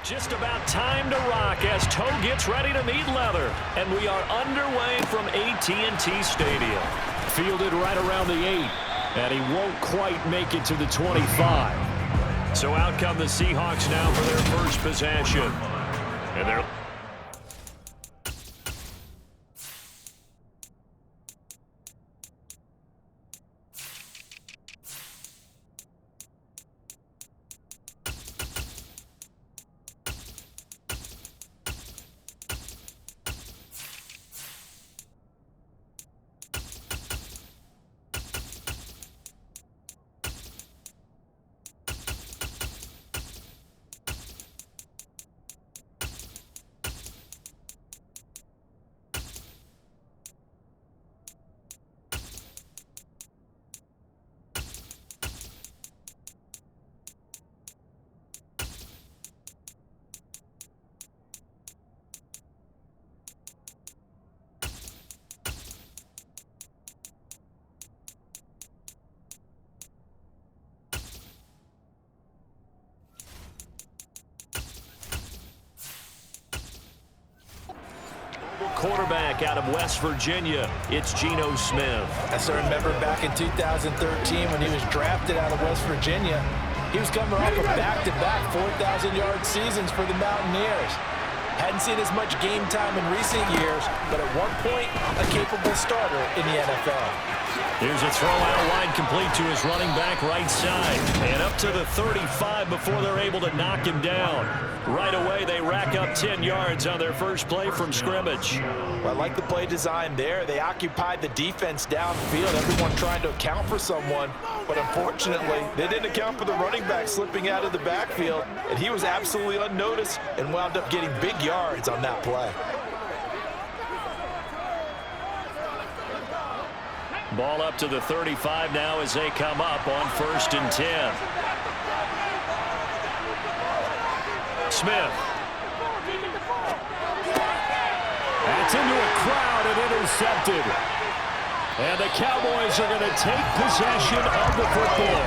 Just about time to rock as toe gets ready to meet leather. And we are underway from AT&T Stadium. Fielded right around the 8. And he won't quite make it to the 25. So out come the Seahawks now for their first possession. And they're... Quarterback out of West Virginia, it's Geno Smith. I still remember back in 2013 when he was drafted out of West Virginia. He was coming off of back-to-back 4,000-yard seasons for the Mountaineers. Hadn't seen as much game time in recent years, but at one point, a capable starter in the NFL. Here's a throw out wide, complete to his running back right side. And up to the 35 before they're able to knock him down. Right away, they rack up 10 yards on their first play from scrimmage. Well, I like the play design there. They occupied the defense downfield, everyone trying to account for someone. But unfortunately, they didn't account for the running back slipping out of the backfield. And he was absolutely unnoticed and wound up getting big yards on that play. Ball up to the 35 now as they come up on 1st and 10. Smith. That's into a crowd and intercepted. And the Cowboys are going to take possession of the football.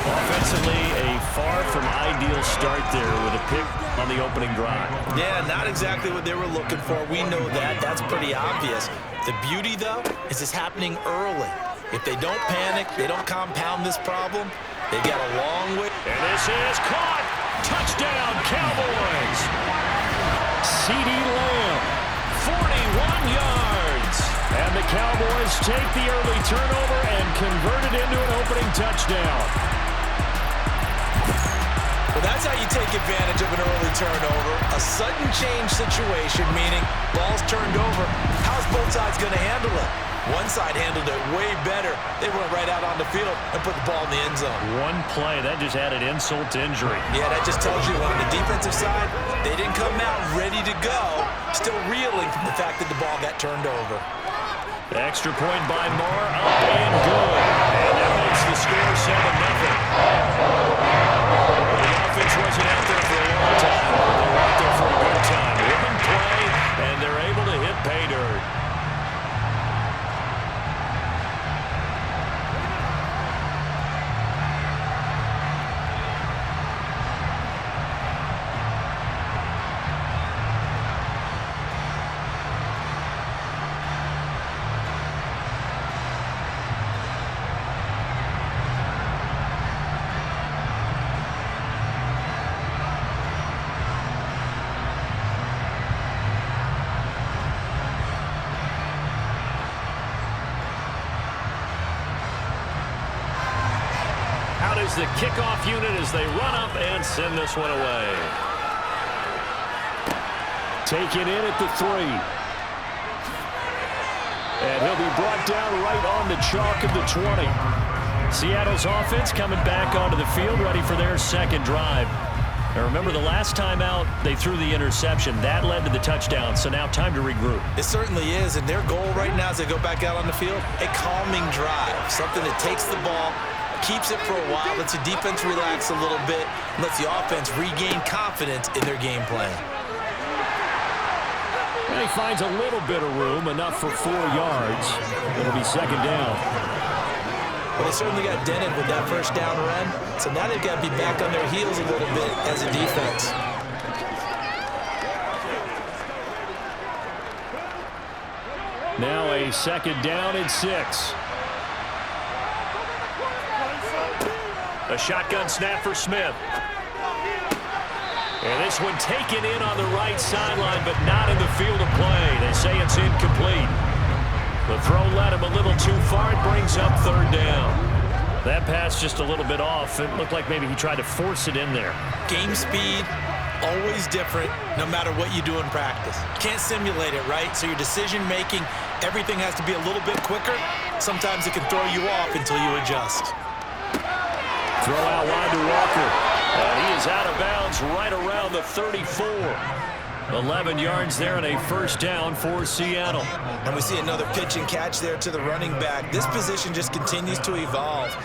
Offensively, a far from ideal start there with a pick on the opening drive. Yeah, not exactly what they were looking for. We know that. That's pretty obvious. The beauty, though, is it's happening early. If they don't panic, they don't compound this problem, they got a long way. And this is caught. Touchdown, Cowboys. CeeDee Lamb, 41 yards. And the Cowboys take the early turnover and convert it into an opening touchdown. Well, that's how you take advantage of an early turnover. A sudden change situation, meaning ball's turned over. How's both sides going to handle it? One side handled it way better. They went right out on the field and put the ball in the end zone. One play, that just added insult to injury. Yeah, that just tells you on the defensive side, they didn't come out ready to go, still reeling from the fact that the ball got turned over. Extra point by Moore, up and good. And that makes the score 7-0. The offense wasn't out there for a long time. They're out there for a good time. One play, and they're able to hit pay dirt. Is the kickoff unit as they run up and send this one away. Taken in at the 3. And he'll be brought down right on the chalk of the 20. Seattle's offense coming back onto the field, ready for their second drive. Now remember, the last time out, they threw the interception. That led to the touchdown, so now time to regroup. It certainly is, and their goal right now as they go back out on the field, a calming drive, something that takes the ball, keeps it for a while, lets the defense relax a little bit, and lets the offense regain confidence in their game plan. And he finds a little bit of room, enough for 4 yards. It'll be second down. Well, they certainly got dented with that first down run, so now they've got to be back on their heels a little bit as a defense. Now a second down and 6. A shotgun snap for Smith. And this one taken in on the right sideline, but not in the field of play. They say it's incomplete. The throw led him a little too far. It brings up third down. That pass just a little bit off. It looked like maybe he tried to force it in there. Game speed, always different no matter what you do in practice. Can't simulate it, right? So your decision-making, everything has to be a little bit quicker. Sometimes it can throw you off until you adjust. Throw out wide to Walker. And he is out of bounds right around the 34. 11 yards there and a first down for Seattle. And we see another pitch and catch there to the running back. This position just continues to evolve.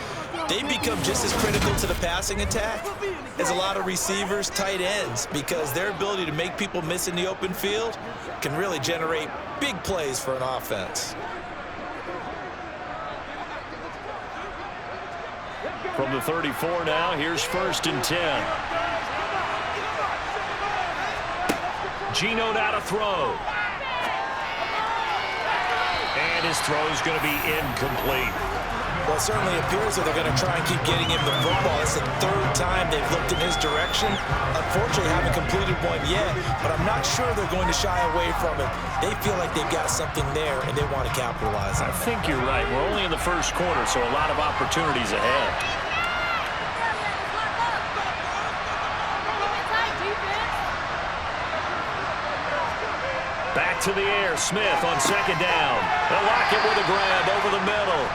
They become just as critical to the passing attack as a lot of receivers, tight ends, because their ability to make people miss in the open field can really generate big plays for an offense. From the 34 now, here's first and 10. Geno now to throw. And his throw is going to be incomplete. Well, it certainly appears that they're going to try and keep getting him the football. It's the third time they've looked in his direction. Unfortunately, haven't completed one yet, but I'm not sure they're going to shy away from it. They feel like they've got something there, and they want to capitalize on it. I think you're right. We're only in the first quarter, so a lot of opportunities ahead. Back to the air. Smith on second down. They'll lock it with a grab over the middle.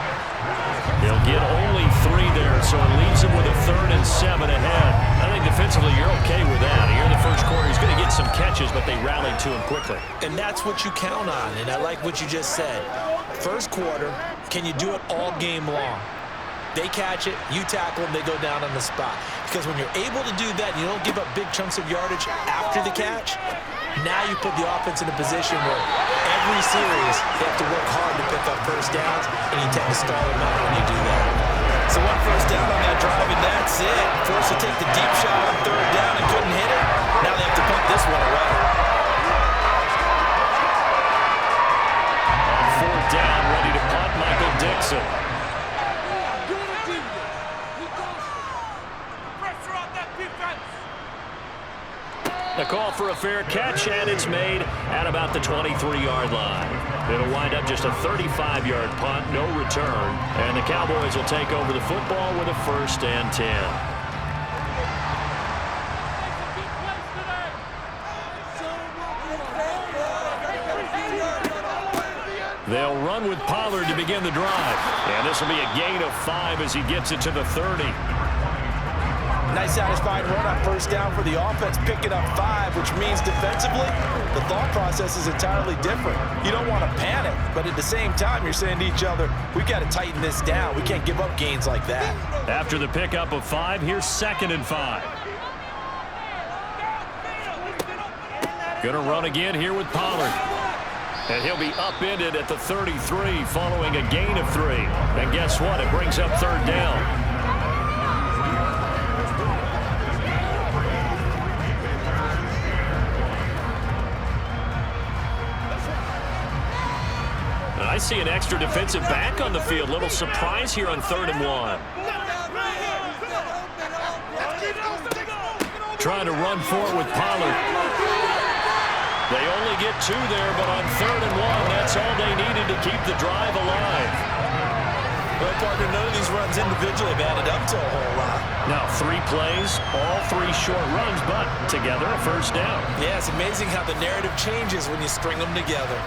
He'll get only 3 there, so it leaves him with a 3rd and 7 ahead. I think defensively you're okay with that. Here in the first quarter, he's going to get some catches, but they rallied to him quickly. And that's what you count on, and I like what you just said. First quarter, can you do it all game long? They catch it, you tackle them, they go down on the spot. Because when you're able to do that, and you don't give up big chunks of yardage after the catch, now you put the offense in a position where every series they have to work hard to pick up first downs, and you tend to stall them out when you do that. So one first down on that drive, and that's it. Forced to take the deep shot on third down and couldn't hit it. Now they have to punt this one away. On fourth down, ready to punt, Michael Dixon. The call for a fair catch, and it's made at about the 23-yard line. It'll wind up just a 35-yard punt, no return, and the Cowboys will take over the football with a 1st and 10. They'll run with Pollard to begin the drive, and this will be a gain of 5 as he gets it to the 30. Nice satisfying run on first down for the offense, picking up 5, which means defensively, the thought process is entirely different. You don't want to panic, but at the same time, you're saying to each other, we've got to tighten this down. We can't give up gains like that. After the pickup of 5, here's 2nd and 5. Gonna run again here with Pollard. And he'll be upended at the 33 following a gain of 3. And guess what? It brings up 3rd down. I see an extra defensive back on the field. Little surprise here on 3rd and 1. Trying to run for it with Pollard. They only get 2 there, but on 3rd and 1, that's all they needed to keep the drive alive. Well, partner, none of these runs individually have added up to a whole lot. Now 3 plays, all 3 short runs, but together a 1st down. Yeah, it's amazing how the narrative changes when you string them together.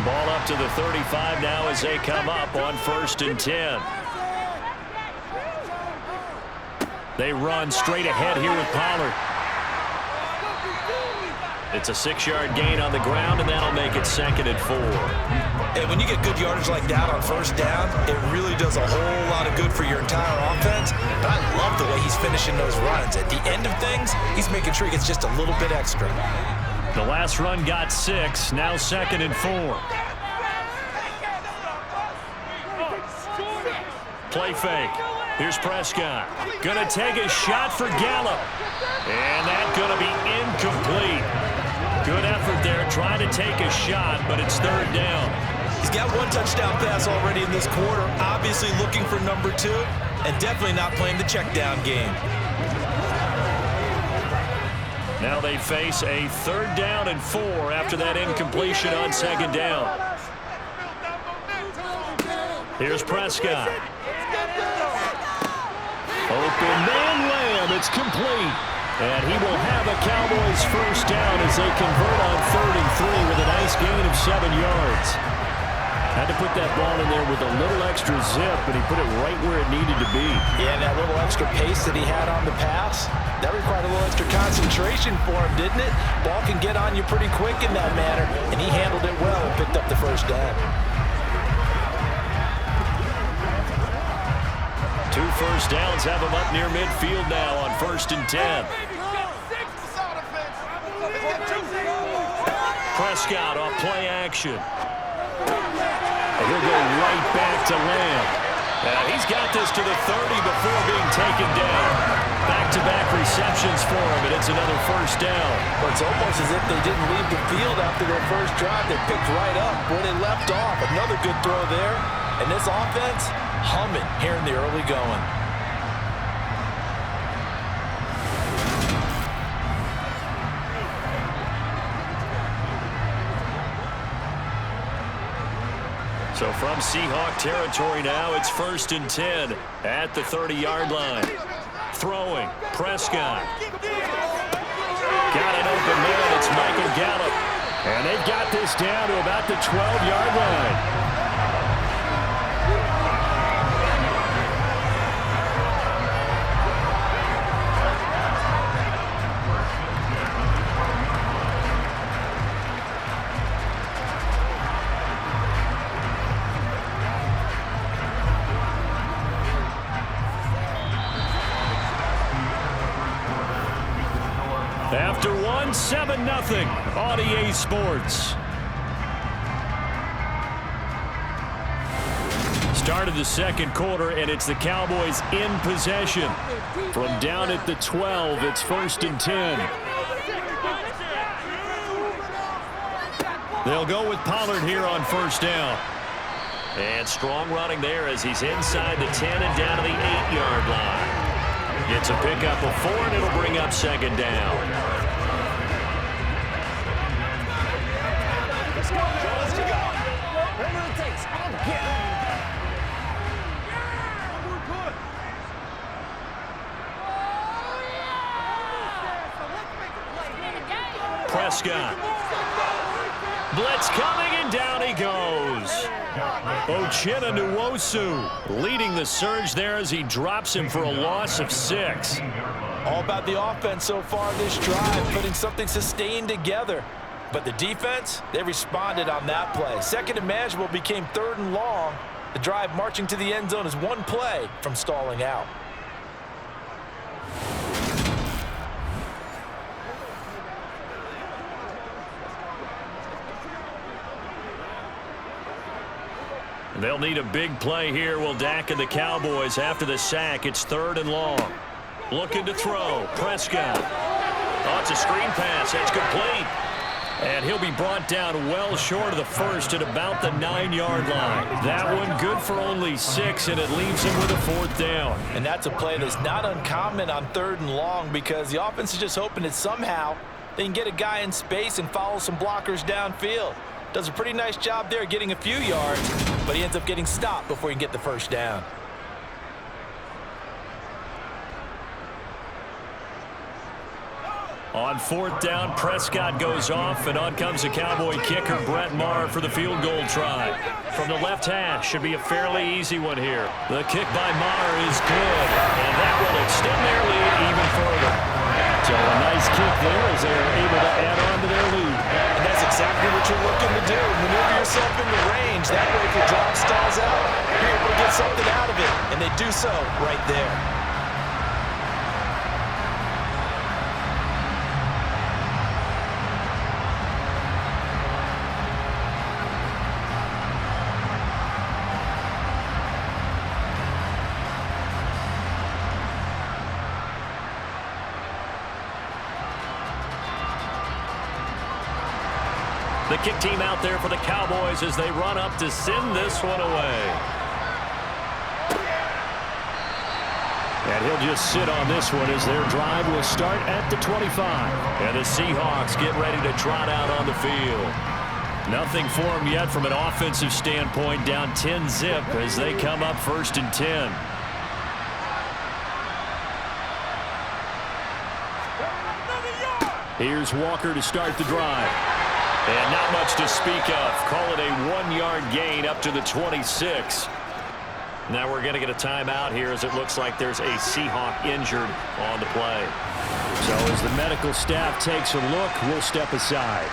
Ball up to the 35 now as they come up on 1st and 10. They run straight ahead here with Pollard. It's a 6-yard gain on the ground, and that'll make it 2nd and 4. And when you get good yardage like that on first down, it really does a whole lot of good for your entire offense. But I love the way he's finishing those runs. At the end of things, he's making sure he gets just a little bit extra. The last run got 6, now 2nd and 4. Play fake. Here's Prescott. Gonna take a shot for Gallup. And that's gonna be incomplete. Good effort there trying to take a shot, but it's 3rd down. He's got 1 touchdown pass already in this quarter. Obviously looking for number 2, and definitely not playing the check down game. Now they face a 3rd down and 4 after that incompletion on 2nd down. Here's Prescott. Open man Lamb. It's complete. And he will have a Cowboys first down as they convert on 3rd and 3 with a nice gain of 7 yards. Had to put that ball in there with a little extra zip, but he put it right where it needed to be. Yeah, and that little extra pace that he had on the pass, that required a little extra concentration for him, didn't it? Ball can get on you pretty quick in that manner, and he handled it well and picked up the first down. 2 first downs have him up near midfield now on 1st and 10. Prescott off play action. And he'll go right back to Lamb. He's got this to the 30 before being taken down. Back-to-back receptions for him, and it's another first down. Well, it's almost as if they didn't leave the field after their first drive. They picked right up where they left off. Another good throw there. And this offense, humming here in the early going. So from Seahawk territory now, it's 1st and 10 at the 30-yard line. Throwing, Prescott. Got an open man, it's Michael Gallup. And they've got this down to about the 12-yard line. After 7-0 on EA Sports. Start of the 2nd quarter, and it's the Cowboys in possession. From down at the 12, it's 1st and 10. They'll go with Pollard here on 1st down. And strong running there as he's inside the 10 and down to the 8-yard line. Gets a pickup of 4, and it'll bring up 2nd down. Let's go, let's go. Whatever it takes, I'll get it. Prescott. Blitz coming, and down he goes. Uchenna Nwosu leading the surge there as he drops him for a loss of 6. All about the offense so far this drive, putting something sustained together. But the defense, they responded on that play. 2nd and manageable became 3rd and long. The drive marching to the end zone is 1 play from stalling out. They'll need a big play here. Will Dak and the Cowboys after the sack. It's 3rd and long. Looking to throw. Prescott. Oh, it's a screen pass. That's complete. And he'll be brought down well short of the 1st at about the 9-yard line. That one good for only 6, and it leaves him with a 4th down. And that's a play that's not uncommon on 3rd and long because the offense is just hoping that somehow they can get a guy in space and follow some blockers downfield. Does a pretty nice job there getting a few yards, but he ends up getting stopped before he can get the 1st down. On 4th down, Prescott goes off, and on comes the Cowboy kicker, Brett Maher, for the field goal try. From the left hash, should be a fairly easy one here. The kick by Maher is good, and that will extend their lead even further. So a nice kick there as they are able to add on to their do. Maneuver yourself in the range. That way, if your drive stalls out, you're able to get something out of it. And they do so right there. The kick team out there for the Cowboys as they run up to send this one away. And he'll just sit on this one as their drive will start at the 25. And the Seahawks get ready to trot out on the field. Nothing for them yet from an offensive standpoint, down 10-zip as they come up 1st and 10. Here's Walker to start the drive. And not much to speak of. Call it a 1-yard gain up to the 26. Now we're going to get a timeout here as it looks like there's a Seahawk injured on the play. So as the medical staff takes a look, we'll step aside.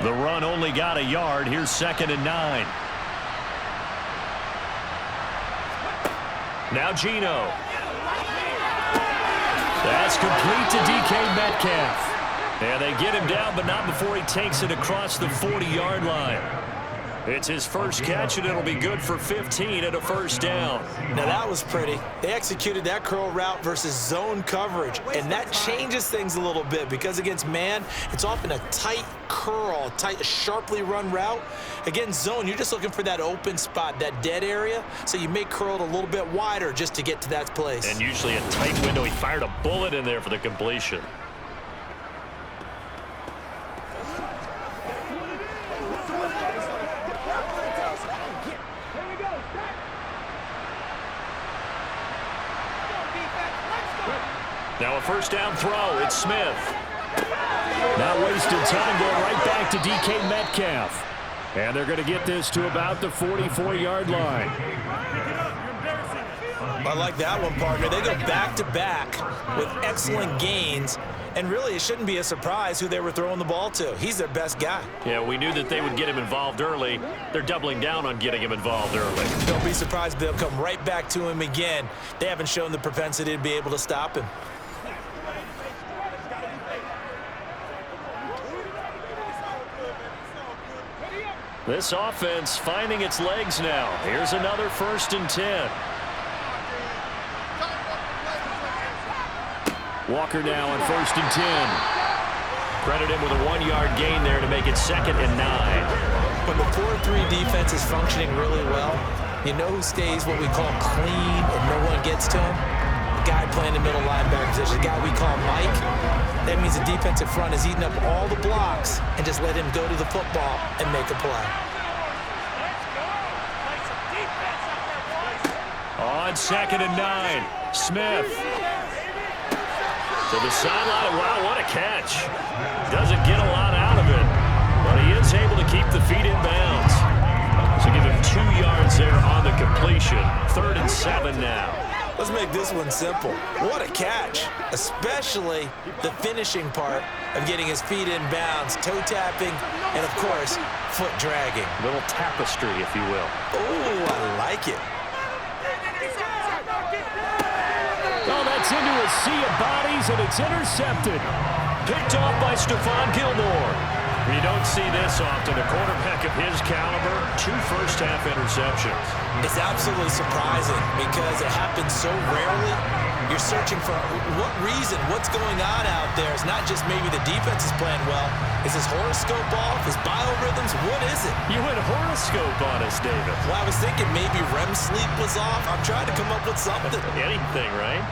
The run only got a yard. Here's 2nd and 9. Now Geno. That's complete to DK Metcalf. And they get him down, but not before he takes it across the 40-yard line. It's his first catch, and it'll be good for 15 and a first down. Now that was pretty. They executed that curl route versus zone coverage, and that changes things a little bit because against man, it's often a tight curl, tight, sharply run route. Against zone, you're just looking for that open spot, that dead area, so you may curl it a little bit wider just to get to that place. And usually a tight window. He fired a bullet in there for the completion. Now a first down throw. It's Smith. Not wasting time, going right back to DK Metcalf. And they're going to get this to about the 44-yard line. I like that one, partner. They go back-to-back with excellent gains. And really, it shouldn't be a surprise who they were throwing the ball to. He's their best guy. Yeah, we knew that they would get him involved early. They're doubling down on getting him involved early. Don't be surprised they'll come right back to him again. They haven't shown the propensity to be able to stop him. This offense finding its legs now. Here's another 1st and 10. Walker now on 1st and 10. Credit him with a 1-yard gain there to make it 2nd and 9. When the 4-3 defense is functioning really well, you know who stays what we call clean and no one gets to him? The guy playing the middle linebacker position, the guy we call Mike. That means the defensive front is eating up all the blocks and just let him go to the football and make a play. On 2nd and 9, Smith. To the sideline. Wow, what a catch. Doesn't get a lot out of it, but he is able to keep the feet in bounds. So give him 2 yards there on the completion. 3rd and 7 now. Let's make this one simple. What a catch, especially the finishing part of getting his feet in bounds, toe tapping, and of course, foot dragging. A little tapestry, if you will. Oh, I like it. Oh, that's into a sea of bodies, and it's intercepted. Picked off by Stephon Gilmore. You don't see this often. A quarterback of his caliber, 2 first-half interceptions. It's absolutely surprising because it happens so rarely. You're searching for what reason, what's going on out there. It's not just maybe the defense is playing well. Is his horoscope off? His biorhythms? What is it? You went horoscope on us, David. Well, I was thinking maybe REM sleep was off. I'm trying to come up with something. Anything, right?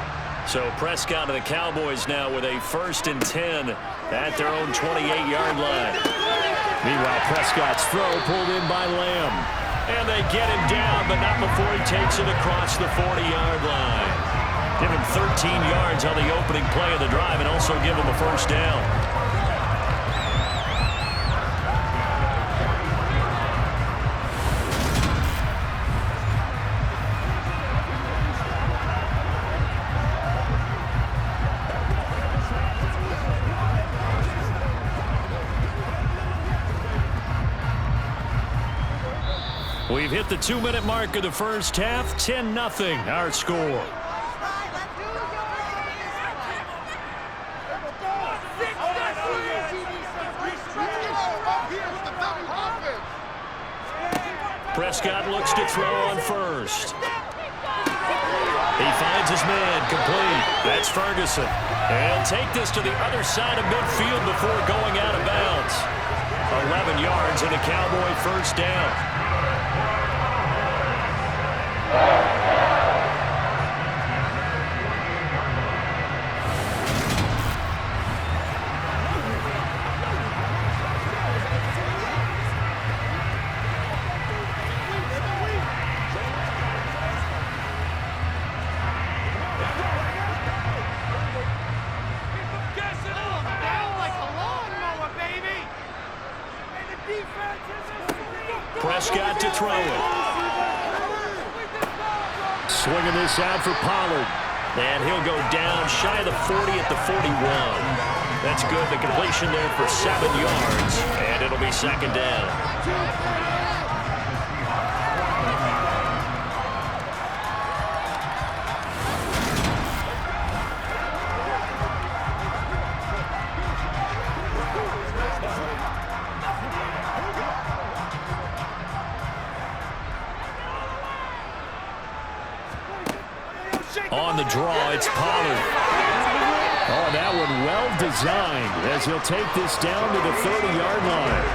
So Prescott and the Cowboys now with a 1st and 10 at their own 28-yard line. Meanwhile, Prescott's throw pulled in by Lamb. And they get him down, but not before he takes it across the 40-yard line. Give him 13 yards on the opening play of the drive and also give him a first down. We've hit the 2-minute mark of the first half. 10-0 our score. Prescott looks to throw on first. He finds his man complete. That's Ferguson. He'll take this to the other side of midfield before going out of bounds. 11 yards and a Cowboy first down. Prescott to throw it. Swinging this out for Pollard. And he'll go down shy of the 40 at the 41. That's good. The completion there for 7 yards. And it'll be second down. On the draw, it's Pollard. Oh, that one well designed as he'll take this down to the 30-yard line.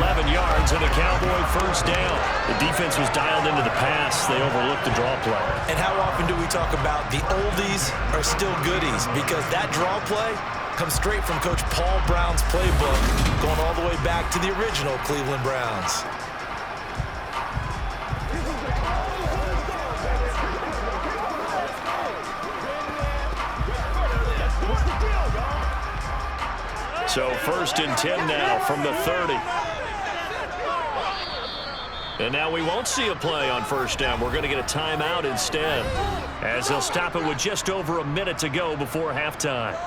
11 yards and a Cowboy first down. The defense was dialed into the pass. They overlooked the draw play. And how often do we talk about the oldies are still goodies? Because that draw play comes straight from Coach Paul Brown's playbook, going all the way back to the original Cleveland Browns. So 1st and 10 now from the 30. And now we won't see a play on first down. We're going to get a timeout instead, as they'll stop it with just over a minute to go before halftime.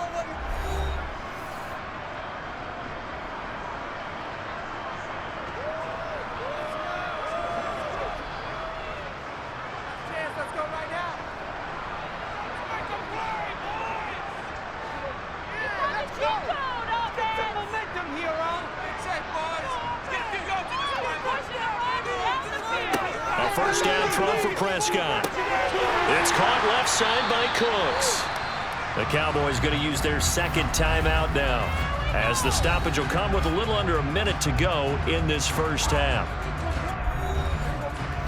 First down throw for Prescott. It's caught left side by Cooks. The Cowboys going to use their second timeout now, as the stoppage will come with a little under a minute to go in this first half.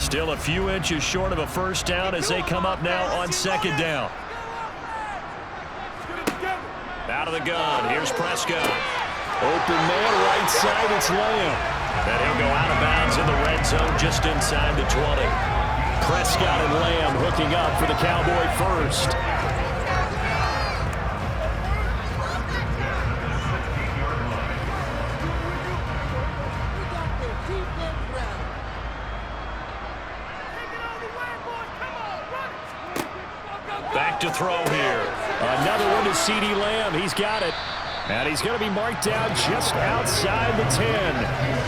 Still a few inches short of a first down as they come up now on second down. Out of the gun, here's Prescott. Open man, right side, it's Lamb. And he'll go out of bounds in the red zone just inside the 20. Prescott and Lamb hooking up for the Cowboy first. Back to throw here. Another one to CeeDee Lamb. He's got it. And he's going to be marked down just outside the 10.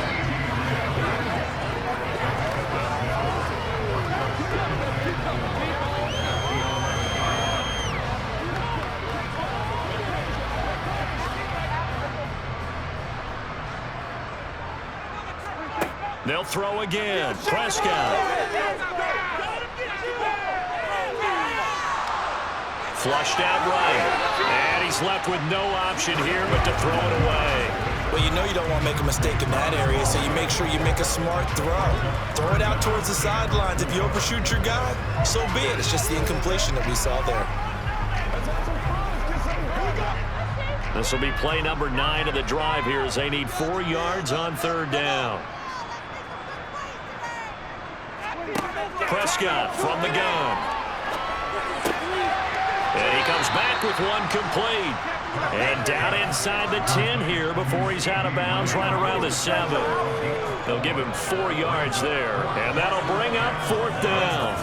They'll throw again. Prescott. Flushed out right. And he's left with no option here but to throw it away. Well, you know you don't want to make a mistake in that area, so you make sure you make a smart throw. Throw it out towards the sidelines. If you overshoot your guy, so be it. It's just the incompletion that we saw there. This will be play number 9 of the drive here as they need 4 yards on third down. Prescott from the gun. And he comes back with one complete. And down inside the 10 here before he's out of bounds right around the 7. They'll give him 4 yards there. And that'll bring up 4th down.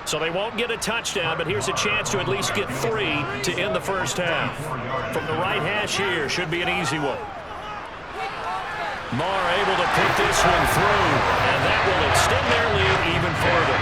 So they won't get a touchdown, but here's a chance to at least get 3 to end the first half. From the right hash here, should be an easy one. Marr able to pick this one through, and that will extend their lead even further.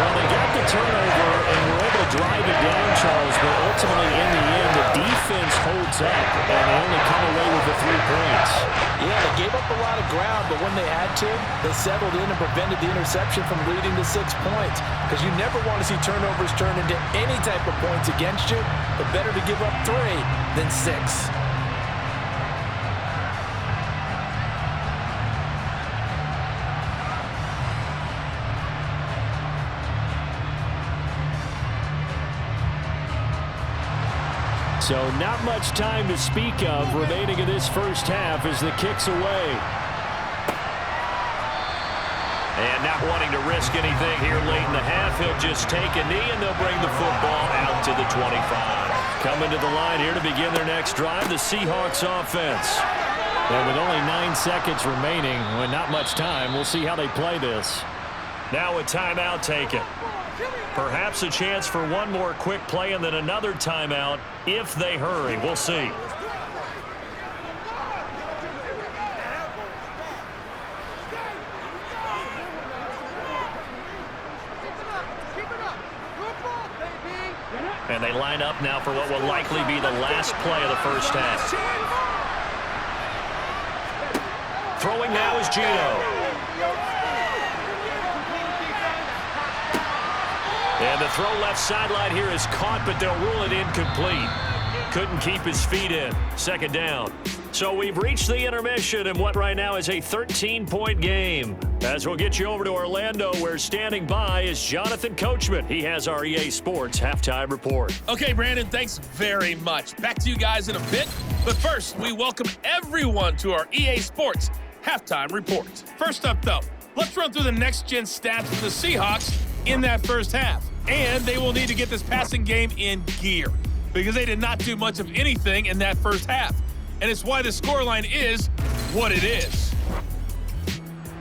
Well, they got the turnover and were able to drive it down, Charles, but ultimately in the end, the defense holds up, and they only come away with the 3 points. Yeah, they gave up a lot of ground, but when they had to, they settled in and prevented the interception from leading to 6 points. Because you never want to see turnovers turn into any type of points against you, but better to give up 3 than 6. So not much time to speak of remaining in this first half as the kick's away. And not wanting to risk anything here late in the half, he'll just take a knee and they'll bring the football out to the 25. Coming to the line here to begin their next drive, the Seahawks offense. And with only 9 seconds remaining, with not much time, we'll see how they play this. Now a timeout taken. Perhaps a chance for one more quick play and then another timeout if they hurry. We'll see. And they line up now for what will likely be the last play of the first half. Throwing now is Gino. And the throw left sideline here is caught, but they'll rule it incomplete. Couldn't keep his feet in. 2nd down. So we've reached the intermission in what right now is a 13-point game. As we'll get you over to Orlando, where standing by is Jonathan Coachman. He has our EA Sports halftime report. Okay, Brandon, thanks very much. Back to you guys in a bit. But first, we welcome everyone to our EA Sports halftime report. First up, though, let's run through the next-gen stats for the Seahawks in that first half. And they will need to get this passing game in gear because they did not do much of anything in that first half. And it's why the scoreline is what it is.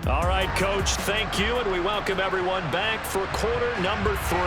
All right, Coach, thank you, and we welcome everyone back for quarter number 3.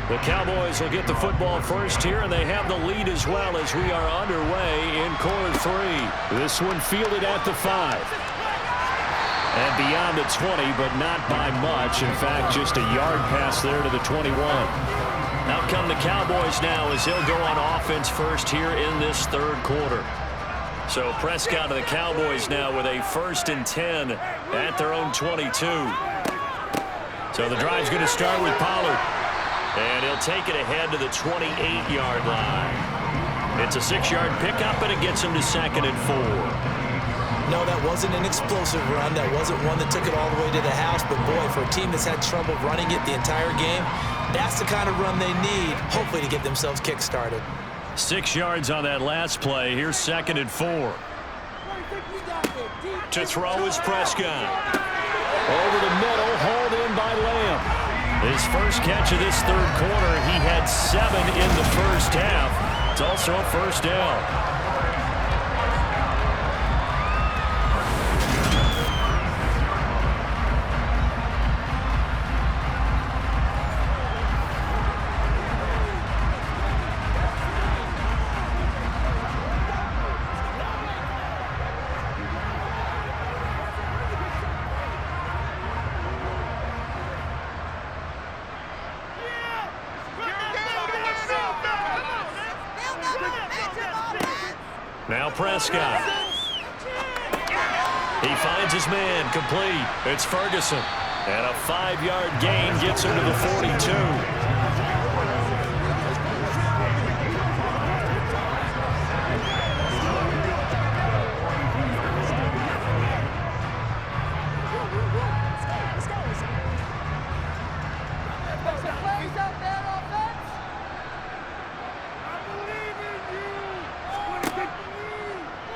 The Cowboys will get the football first here, and they have the lead as well as we are underway in quarter 3. This one fielded at the 5. And beyond the 20, but not by much. In fact, just a yard pass there to the 21. Out come the Cowboys now as he'll go on offense first here in this 3rd quarter. So Prescott of the Cowboys now with a 1st and 10 at their own 22. So the drive's going to start with Pollard. And he'll take it ahead to the 28-yard line. It's a 6-yard pickup, and it gets him to 2nd and 4. No, that wasn't an explosive run. That wasn't one that took it all the way to the house. But, boy, for a team that's had trouble running it the entire game, that's the kind of run they need, hopefully, to get themselves kick-started. 6 yards on that last play. Here's 2nd and 4. To throw is Prescott. Over the middle, hauled in by Lamb. His first catch of this 3rd quarter, he had 7 in the first half. It's also a 1st down. Now Prescott. He finds his man complete. It's Ferguson. And a 5-yard gain gets him to the 42.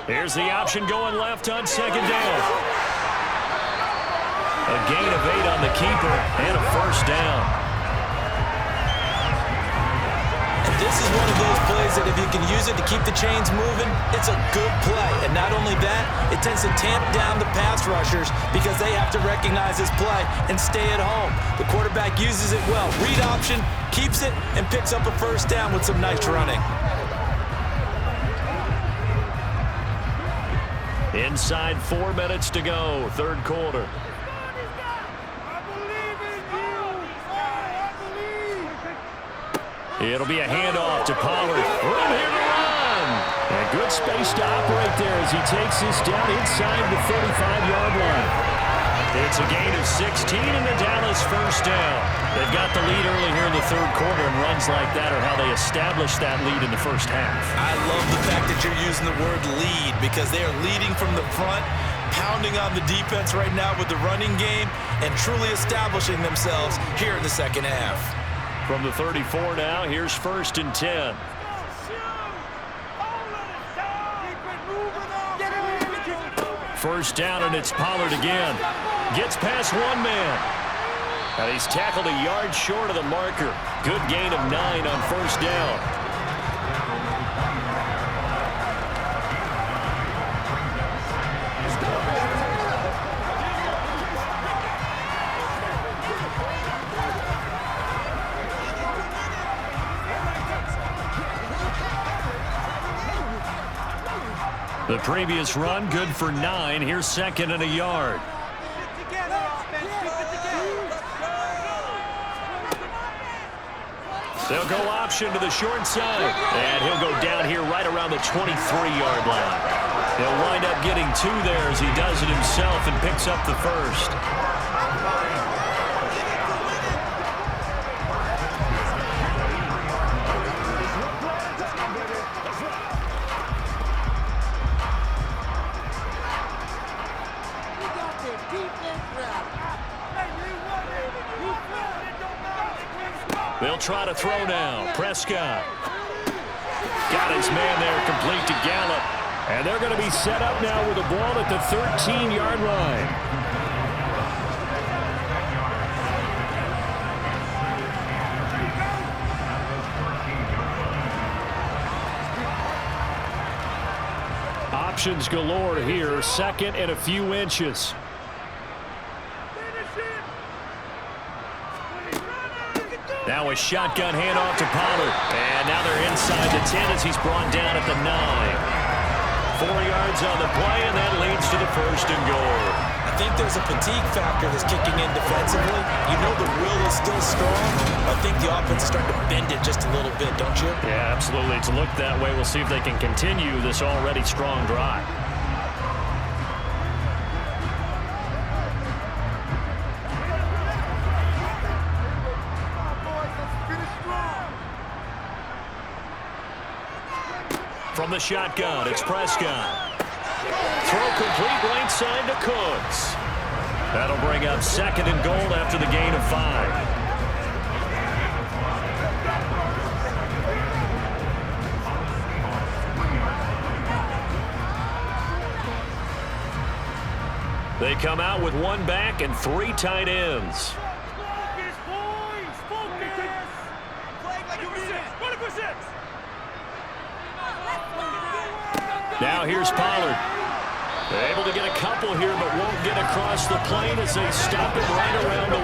Here's the option going left on second down. A gain of 8 on the keeper and a first down. And this is one of those plays that if you can use it to keep the chains moving, it's a good play. And not only that, it tends to tamp down the pass rushers because they have to recognize this play and stay at home. The quarterback uses it well. Read option, keeps it, and picks up a first down with some nice running. Inside 4 minutes to go, third quarter. It'll be a handoff to Pollard. Room here to run. And good space to operate there as he takes this down inside the 35-yard line. It's a gain of 16 and the Dallas first down. They've got the lead early here in the third quarter, and runs like that are how they establish that lead in the first half. I love the fact that you're using the word lead because they are leading from the front, pounding on the defense right now with the running game, and truly establishing themselves here in the second half. From the 34 now, here's 1st and 10. First down, and it's Pollard again. Gets past one man. And he's tackled a yard short of the marker. Good gain of 9 on first down. The previous run, good for 9. Here's 2nd and a yard. They'll go option to the short side. And he'll go down here right around the 23-yard line. He'll wind up getting 2 there as he does it himself and picks up the first. They'll try to throw now. Prescott. Got his man there, complete to Gallup. And they're going to be set up now with the ball at the 13-yard line. Options galore here. 2nd and a few inches. Now a shotgun handoff to Pollard. And now they're inside the 10 as he's brought down at the 9. 4 yards on the play, and that leads to the 1st and goal. I think there's a fatigue factor that's kicking in defensively. You know the will is still strong. I think the offense is starting to bend it just a little bit, don't you? Yeah, absolutely. It's looked that way. We'll see if they can continue this already strong drive. From the shotgun, it's Prescott. Throw complete right side to Cooks. That'll bring up 2nd and goal after the gain of 5. They come out with 1 back and 3 tight ends. Now here's Pollard. They're able to get a couple here, but won't get across the plane as they stop it right around the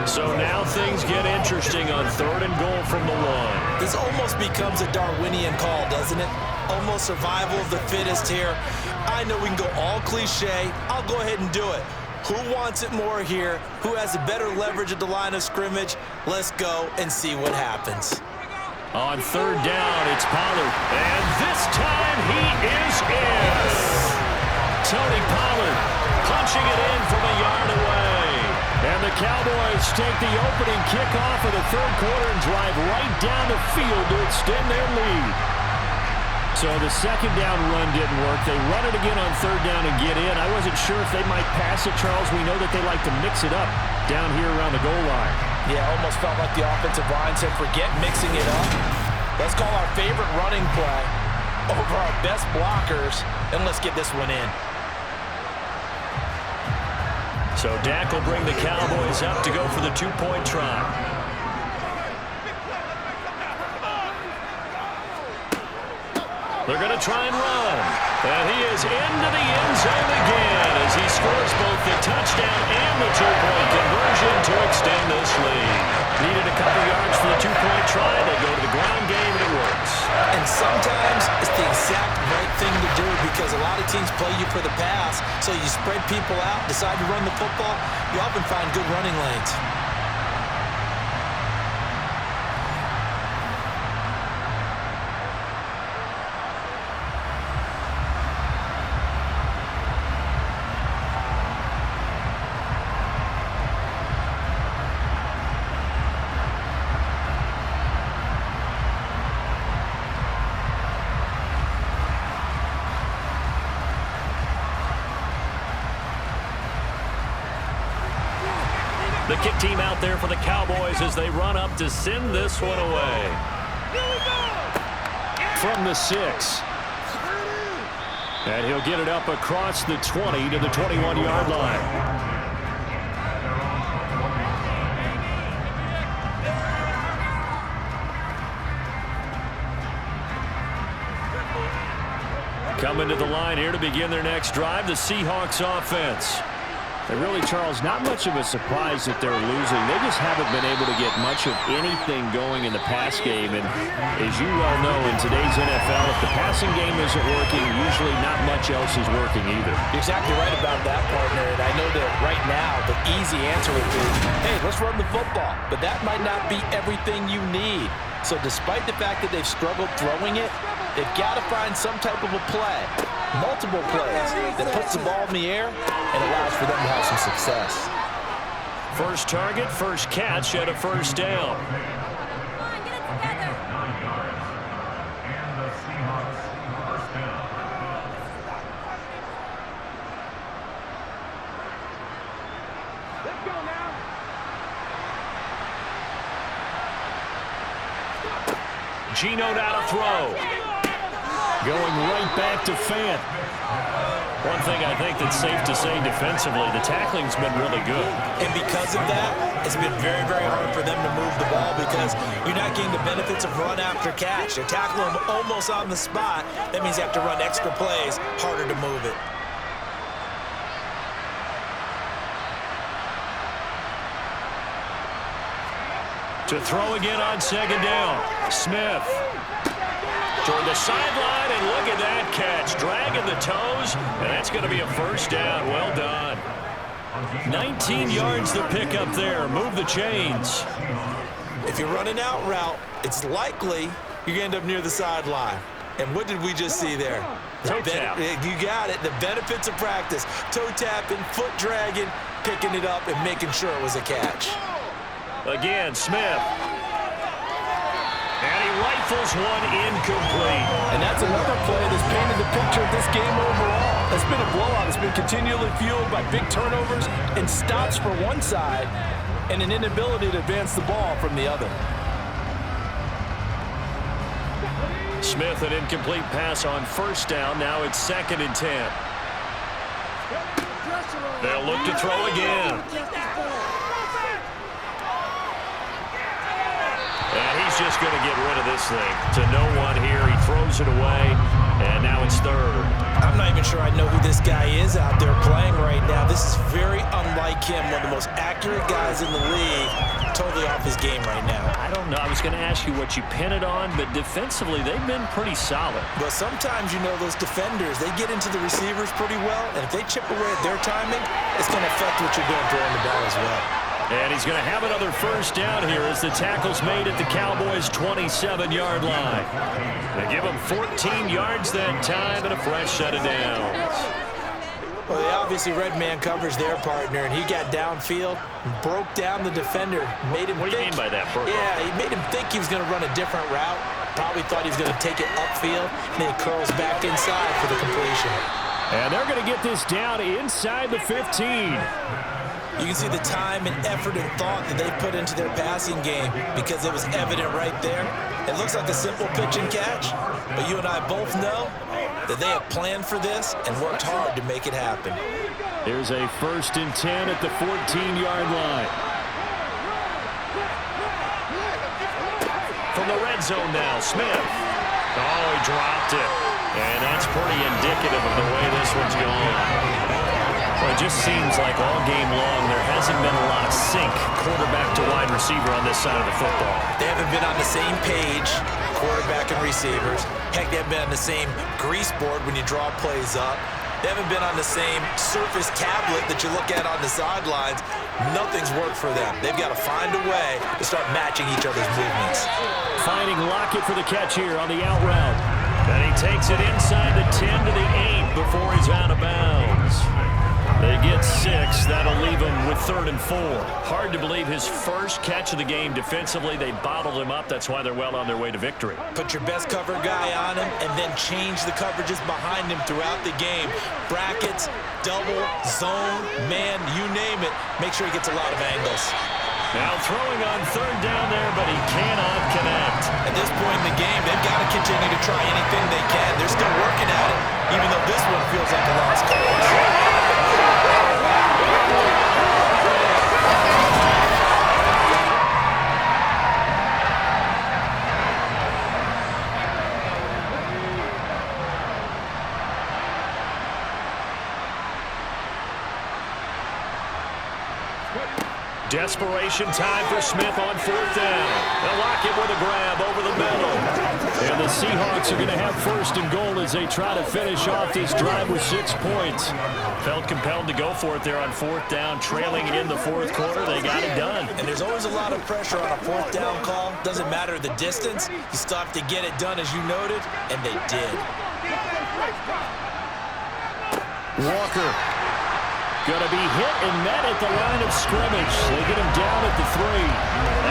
1. So now things get interesting on 3rd and goal from the 1. This almost becomes a Darwinian call, doesn't it? Almost survival of the fittest here. I know we can go all cliche. I'll go ahead and do it. Who wants it more here? Who has a better leverage at the line of scrimmage? Let's go and see what happens. On third down, it's Pollard. And this time he is in. Tony Pollard punching it in from a yard away. And the Cowboys take the opening kickoff of the third quarter and drive right down the field to extend their lead. So the second down run didn't work. They run it again on third down and get in. I wasn't sure if they might pass it, Charles. We know that they like to mix it up down here around the goal line. Yeah, almost felt like the offensive line said, forget mixing it up. Let's call our favorite running play over our best blockers, and let's get this one in. So Dak will bring the Cowboys up to go for the two-point try. They're going to try and run. And he is into the end zone again as he scores both the touchdown and the two-point conversion to extend this lead. Needed a couple yards for the two-point try. They go to the ground game, and it works. And sometimes it's the exact right thing to do because a lot of teams play you for the pass. So you spread people out, decide to run the football. You often find good running lanes. The kick team out there for the Cowboys as they run up to send this one away. From the 6. And he'll get it up across the 20 to the 21-yard line. Coming to the line here to begin their next drive, the Seahawks offense. And really, Charles, not much of a surprise that they're losing. They just haven't been able to get much of anything going in the pass game. And as you well know, in today's NFL, if the passing game isn't working, usually not much else is working either. You're exactly right about that, partner. And I know that right now the easy answer would be, hey, let's run the football. But that might not be everything you need. So despite the fact that they've struggled throwing it, they've got to find some type of a play, multiple plays, that puts the ball in the air and allows for them to have some success. First target, first catch at a first down. Let's go now. Geno now to throw. Going right back to Fant. One thing I think that's safe to say defensively, the tackling's been really good. And because of that, it's been very, very hard for them to move the ball because you're not getting the benefits of run after catch. They're tackling them almost on the spot. That means you have to run extra plays, harder to move it. To throw again on second down. Smith. Toward the sideline, and look at that catch. Dragging the toes, and that's going to be a first down. Well done. 19 yards to pick up there. Move the chains. If you're running out route, it's likely you're going to end up near the sideline. And what did we just see there? Toe tap. You got it. The benefits of practice. Toe tapping, foot dragging, picking it up, and making sure it was a catch. Again, Smith. And he rifles one incomplete. And that's another play that's painted the picture of this game overall. It's been a blowout. It's been continually fueled by big turnovers and stops for one side and an inability to advance the ball from the other. Smith, an incomplete pass on first down. Now it's 2nd and 10. They'll look to throw again. And he's just going to get rid of this thing to no one here. He throws it away, and now it's 3rd. I'm not even sure I know who this guy is out there playing right now. This is very unlike him, one of the most accurate guys in the league, totally off his game right now. I don't know. I was going to ask you what you pin it on, but defensively, they've been pretty solid. But sometimes, you know, those defenders, they get into the receivers pretty well, and if they chip away at their timing, it's going to affect what you're doing throwing the ball as well. And he's going to have another first down here as the tackle's made at the Cowboys' 27-yard line. They give him 14 yards that time and a fresh set of downs. Well, they obviously read man coverage their partner, and he got downfield, broke down the defender, made him What do you mean by that, Bert? Yeah, he made him think he was going to run a different route. Probably thought he was going to take it upfield, and then he curls back inside for the completion. And they're going to get this down inside the 15. You can see the time and effort and thought that they put into their passing game because it was evident right there. It looks like a simple pitch and catch, but you and I both know that they have planned for this and worked hard to make it happen. Here's a 1st and 10 at the 14-yard line. From the red zone now, Smith. Oh, he dropped it. And that's pretty indicative of the way this one's going. Well, it just seems like all game long there hasn't been a lot of sync quarterback to wide receiver on this side of the football. They haven't been on the same page, quarterback and receivers. Heck, they haven't been on the same grease board when you draw plays up. They haven't been on the same surface tablet that you look at on the sidelines. Nothing's worked for them. They've got to find a way to start matching each other's movements. Finding Lockett for the catch here on the out route. And he takes it inside the 10 to the 8 before he's out of bounds. They get 6. That'll leave him with 3rd and 4. Hard to believe his first catch of the game defensively. They bottled him up. That's why they're well on their way to victory. Put your best cover guy on him and then change the coverages behind him throughout the game. Brackets, double, zone, man, you name it. Make sure he gets a lot of angles. Now throwing on 3rd down there, but he cannot connect. At this point in the game, they've got to continue to try anything they can. They're still working at it, even though this one feels like a lost cause. Desperation time for Smith on 4th down. They'll lock it with a grab over the middle. And the Seahawks are going to have 1st and goal as they try to finish off this drive with 6 points. Felt compelled to go for it there on 4th down, trailing in the 4th quarter. They got it done. And there's always a lot of pressure on a 4th down call. Doesn't matter the distance. You still have to get it done, as you noted, and they did. Walker. Going to be hit and met at the line of scrimmage. They get him down at the 3.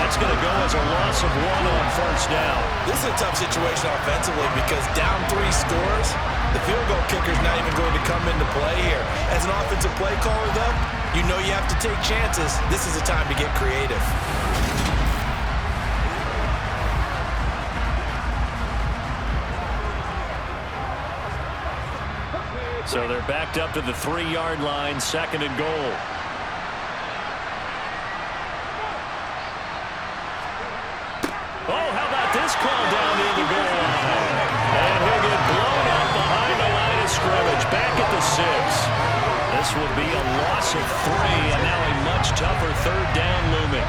That's going to go as a loss of 1 on 1st down. This is a tough situation offensively because down 3 scores, the field goal kicker's not even going to come into play here. As an offensive play caller, though, you know you have to take chances. This is a time to get creative. So they're backed up to the 3-yard line, 2nd and goal. Oh, how about this call down near the goal line? And he'll get blown up behind the line of scrimmage, back at the 6. This will be a loss of 3, and now a much tougher 3rd down looming.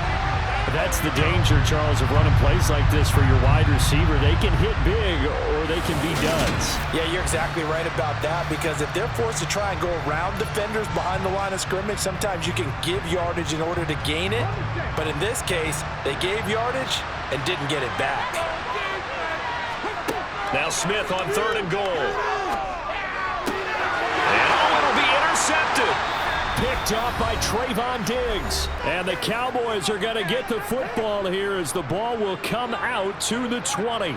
That's the danger, Charles, of running plays like this for your wide receiver. They can hit big or they can be duds. Yeah, you're exactly right about that because if they're forced to try and go around defenders behind the line of scrimmage, sometimes you can give yardage in order to gain it. But in this case, they gave yardage and didn't get it back. Now Smith on 3rd and goal. And it'll be intercepted. Picked off by Trayvon Diggs. And the Cowboys are going to get the football here as the ball will come out to the 20.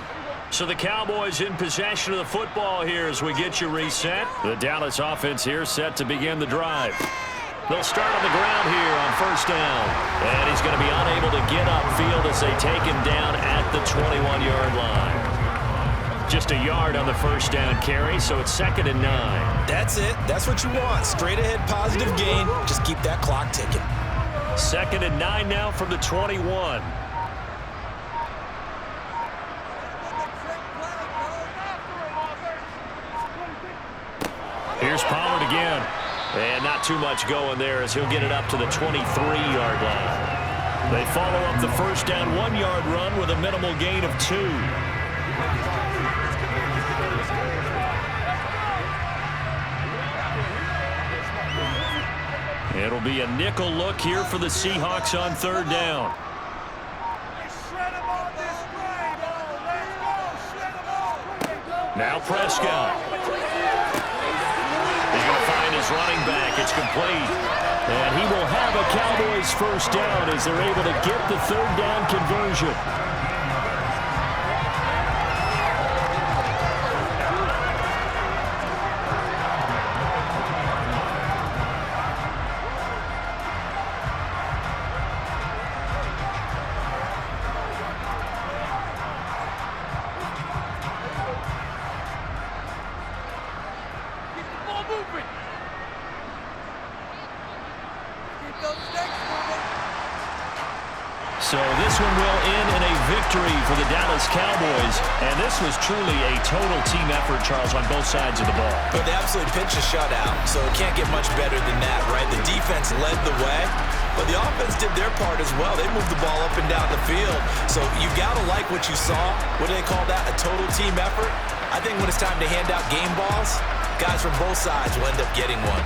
So the Cowboys in possession of the football here as we get you reset. The Dallas offense here set to begin the drive. They'll start on the ground here on 1st down. And he's going to be unable to get upfield as they take him down at the 21-yard line. Just a yard on the 1st down carry, so it's 2nd and 9. That's it. That's what you want. Straight ahead positive gain. Just keep that clock ticking. 2nd and 9 now from the 21. Here's Pollard again. And not too much going there as he'll get it up to the 23-yard line. They follow up the 1st down 1-yard run with a minimal gain of 2. It'll be a nickel look here for the Seahawks on third down. Now Prescott. He's going to find his running back. It's complete. And he will have a Cowboys first down as they're able to get the third down conversion. So this one will end in a victory for the Dallas Cowboys. And this was truly a total team effort, Charles, on both sides of the ball. But they absolutely pitched a shutout, so it can't get much better than that, right? The defense led the way, but the offense did their part as well. They moved the ball up and down the field. So you got to like what you saw. What do they call that? A total team effort? I think when it's time to hand out game balls, guys from both sides will end up getting one.